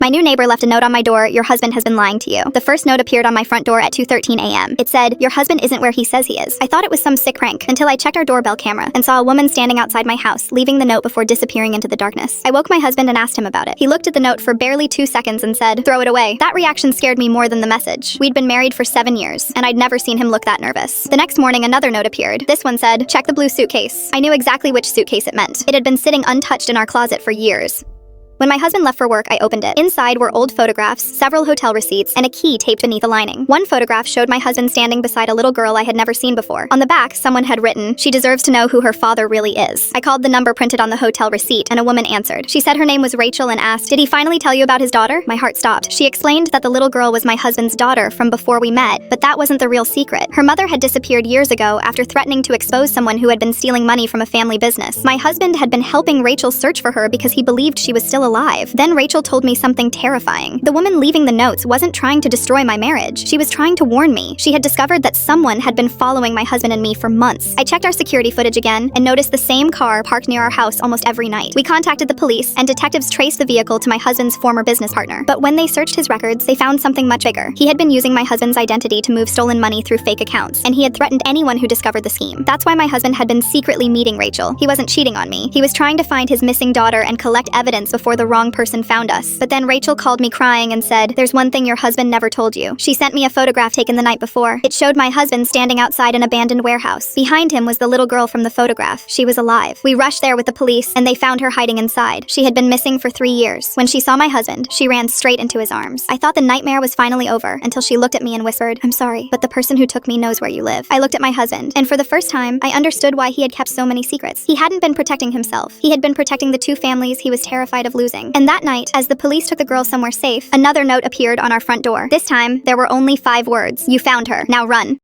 My new neighbor left a note on my door, "Your husband has been lying to you." The first note appeared on my front door at 2:13 a.m. It said, "Your husband isn't where he says he is." I thought it was some sick prank until I checked our doorbell camera and saw a woman standing outside my house, leaving the note before disappearing into the darkness. I woke my husband and asked him about it. He looked at the note for barely 2 seconds and said, "Throw it away." That reaction scared me more than the message. We'd been married for 7 years, and I'd never seen him look that nervous. The next morning, another note appeared. This one said, "Check the blue suitcase." I knew exactly which suitcase it meant. It had been sitting untouched in our closet for years. When my husband left for work, I opened it. Inside were old photographs, several hotel receipts, and a key taped beneath the lining. One photograph showed my husband standing beside a little girl I had never seen before. On the back, someone had written, "She deserves to know who her father really is." I called the number printed on the hotel receipt, and a woman answered. She said her name was Rachel and asked, "Did he finally tell you about his daughter?" My heart stopped. She explained that the little girl was my husband's daughter from before we met, but that wasn't the real secret. Her mother had disappeared years ago after threatening to expose someone who had been stealing money from a family business. My husband had been helping Rachel search for her because he believed she was still alive. Then Rachel told me something terrifying. The woman leaving the notes wasn't trying to destroy my marriage. She was trying to warn me. She had discovered that someone had been following my husband and me for months. I checked our security footage again and noticed the same car parked near our house almost every night. We contacted the police, and detectives traced the vehicle to my husband's former business partner. But when they searched his records, they found something much bigger. He had been using my husband's identity to move stolen money through fake accounts, and he had threatened anyone who discovered the scheme. That's why my husband had been secretly meeting Rachel. He wasn't cheating on me. He was trying to find his missing daughter and collect evidence before the wrong person found us. But then Rachel called me crying and said, "There's one thing your husband never told you." She sent me a photograph taken the night before. It showed my husband standing outside an abandoned warehouse. Behind him was the little girl from the photograph. She was alive. We rushed there with the police, and they found her hiding inside. She had been missing for 3 years. When she saw my husband, she ran straight into his arms. I thought the nightmare was finally over until she looked at me and whispered, "I'm sorry, but the person who took me knows where you live." I looked at my husband, and for the first time, I understood why he had kept so many secrets. He hadn't been protecting himself. He had been protecting the 2 families he was terrified of losing. And that night, as the police took the girl somewhere safe, another note appeared on our front door. This time, there were only 5 words. "You found her. Now run."